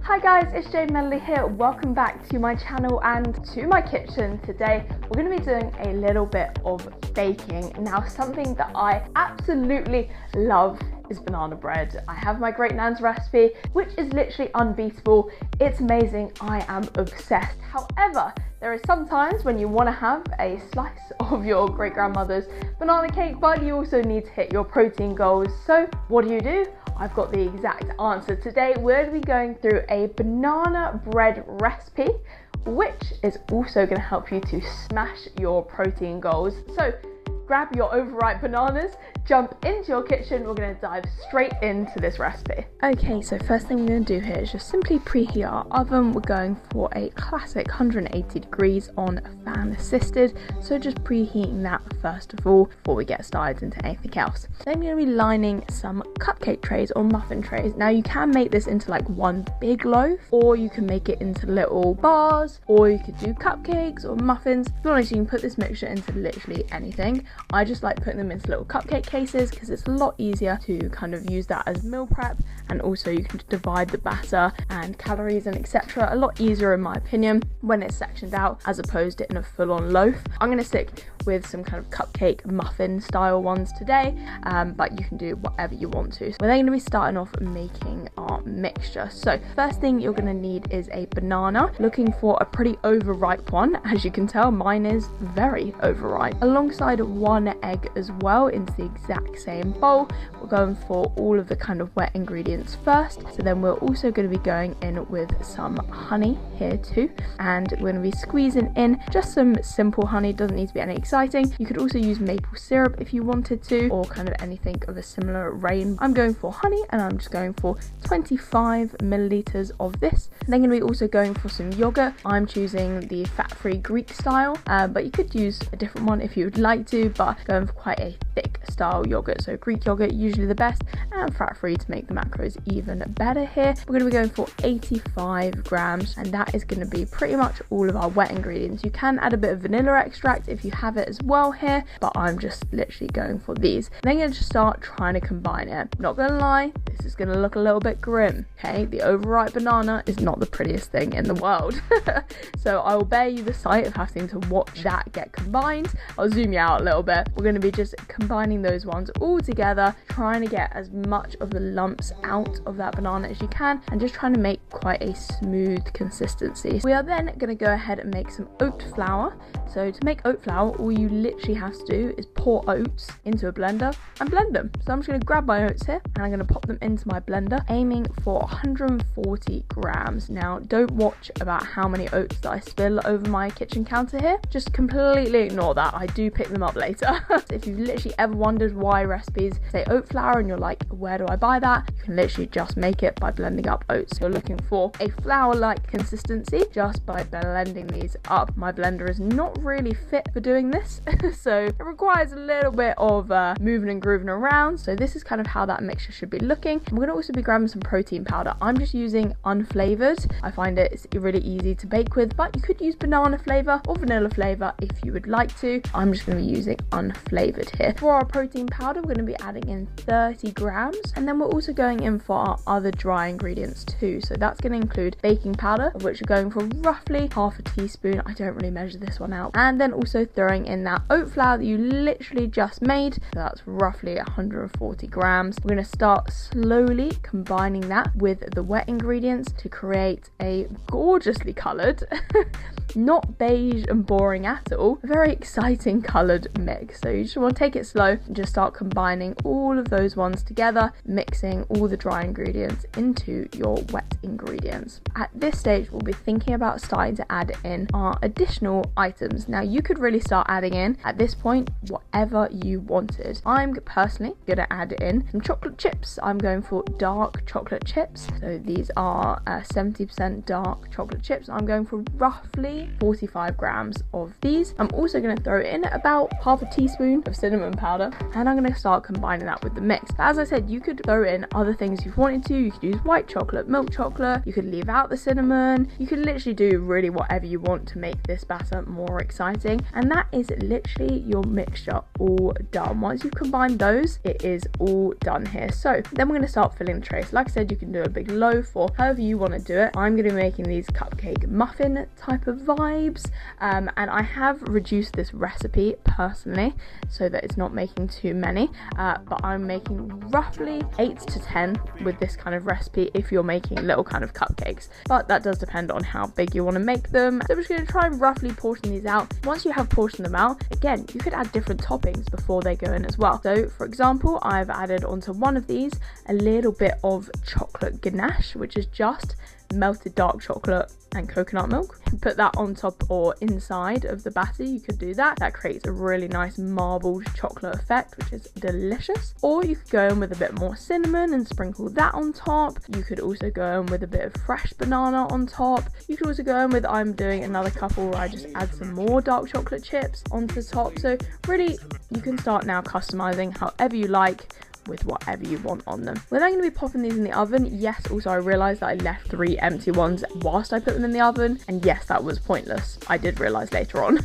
Hi guys, it's Jane Medley here. Welcome back to my channel and to my kitchen. Today we're going to be doing a little bit of baking. Now, something that I absolutely love is banana bread. I have my great nan's recipe, which is literally unbeatable. It's amazing. I am obsessed. However, there is sometimes when you want to have a slice of your great grandmother's banana cake, but you also need to hit your protein goals. So what do? I've got the exact answer. Today we're going to be going through a banana bread recipe, which is also going to help you to smash your protein goals. So grab your overripe bananas, jump into your kitchen. We're going to dive straight into this recipe. Okay, so first thing we're going to do here is just simply preheat our oven. We're going for a classic 180 degrees on fan assisted. So just preheating that first of all before we get started into anything else. Then I'm going to be lining some cupcake trays or muffin trays. Now you can make this into like one big loaf, or you can make it into little bars, or you could do cupcakes or muffins. To be honest, you can put this mixture into literally anything. I just like putting them into little cupcake cases because it's a lot easier to kind of use that as meal prep, and also you can divide the batter and calories and etc. a lot easier in my opinion when it's sectioned out as opposed to in a full-on loaf. I'm going to stick with some kind of cupcake muffin style ones today, but you can do whatever you want to. So we're then going to be starting off making our mixture. So first thing you're going to need is a banana. Looking for a pretty overripe one. As you can tell, mine is very overripe. Alongside one egg as well into the exact same bowl. We're going for all of the kind of wet ingredients first. So then we're also going to be going in with some honey here too, and we're going to be squeezing in just some simple honey. Doesn't need to be any exciting. You could also use maple syrup if you wanted to, or kind of anything of a similar range. I'm going for honey, and I'm just going for 25 milliliters of this. And then going to be also going for some yogurt. I'm choosing the fat-free Greek style, but you could use a different one if you would like to, but going for quite a thick style yogurt. So Greek yogurt usually the best, and fat-free to make the macros even better here. We're going to be going for 85 grams, and that is going to be pretty much all of our wet ingredients. You can add a bit of vanilla extract if you have it as well here, but I'm just literally going for these. And then I'm going to just start trying to combine it. Not gonna lie, this is going to look a little bit grim. Okay, the overripe banana is not the prettiest thing in the world. So I will bear you the sight of having to watch that get combined. I'll zoom you out a little bit. We're going to be just combining those ones all together, trying to get as much of the lumps out of that banana as you can, and just trying to make quite a smooth consistency. We are then going to go ahead and make some oat flour. So to make oat flour, all you literally have to do is pour oats into a blender and blend them. So I'm just going to grab my oats here and I'm going to pop them into my blender, aiming for 140 grams. Now, don't watch about how many oats that I spill over my kitchen counter here. Just completely ignore that. I do pick them up later. If you've literally ever wondered why recipes say oat flour and you're like, where do I buy that? You can literally just make it by blending up oats. You're looking for a flour-like consistency just by blending these up. My blender is not really fit for doing this, so it requires a little bit of moving and grooving around. So this is kind of how that mixture should be looking. And we're going to also be grabbing some protein powder. I'm just using unflavored. I find it's really easy to bake with, but you could use banana flavor or vanilla flavor if you would like to. I'm just going to be using unflavored here. For our protein powder, we're going to be adding in 30 grams, and then we're also going in for our other dry ingredients too. So that's going to include baking powder, of which we're going for roughly half a teaspoon. I don't really measure this one out. And then also throwing in that oat flour that you literally just made. So that's roughly 140 grams. We're going to start slowly combining that with the wet ingredients to create a gorgeously coloured not beige and boring at all, a very exciting coloured mix. So you just want to take it slow and just start combining all of those ones together, mixing all the dry ingredients into your wet ingredients. At this stage, we'll be thinking about starting to add in our additional items. Now, you could really start adding in at this point whatever you wanted. I'm personally going to add in some chocolate chips. I'm going for dark chocolate chips. So these are 70% dark chocolate chips. I'm going for roughly 45 grams of these. I'm also going to throw in about half a teaspoon of cinnamon powder. done, and I'm going to start combining that with the mix. But as I said, you could throw in other things if you wanted to. You could use white chocolate, milk chocolate, you could leave out the cinnamon, you could literally do really whatever you want to make this batter more exciting. And that is literally your mixture all done. Once you've combined those, it is all done here. So then we're going to start filling the tray. So like I said, you can do a big loaf or however you want to do it. I'm going to be making these cupcake muffin type of vibes, and I have reduced this recipe personally so that it's not making too many, but I'm making roughly 8 to 10 with this kind of recipe if you're making little kind of cupcakes, but that does depend on how big you want to make them. So we're just going to try and roughly portion these out. Once you have portioned them out, again, you could add different toppings before they go in as well. So for example, I've added onto one of these a little bit of chocolate ganache, which is just melted dark chocolate and coconut milk. Put that on top or inside of the batter, you could do that. That creates a really nice marbled chocolate effect, which is delicious. Or you could go in with a bit more cinnamon and sprinkle that on top. You could also go in with a bit of fresh banana on top. You could also go in with, I'm doing another couple where I just add some more dark chocolate chips onto the top. So really, you can start now customizing however you like, with whatever you want on them. We're then going to be popping these in the oven. Yes, also I realised that I left 3 empty ones whilst I put them in the oven, and yes, that was pointless. I did realise later on.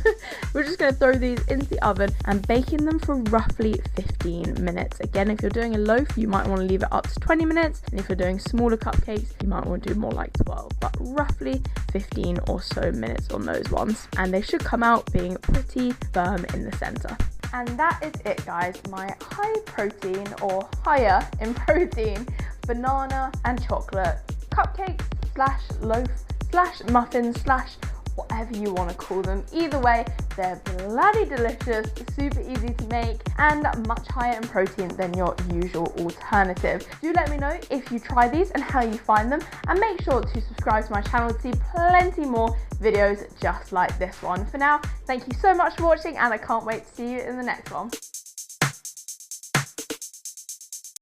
We're just going to throw these into the oven and baking them for roughly 15 minutes. Again, if you're doing a loaf, you might want to leave it up to 20 minutes, and if you're doing smaller cupcakes, you might want to do more like 12, but roughly 15 or so minutes on those ones, and they should come out being pretty firm in the centre. And that is it, guys, my high protein or higher in protein banana and chocolate cupcakes slash loaf slash muffin slash whatever you want to call them. Either way, they're bloody delicious, super easy to make, and much higher in protein than your usual alternative. Do let me know if you try these and how you find them, and make sure to subscribe to my channel to see plenty more videos just like this one. For now, thank you so much for watching, and I can't wait to see you in the next one.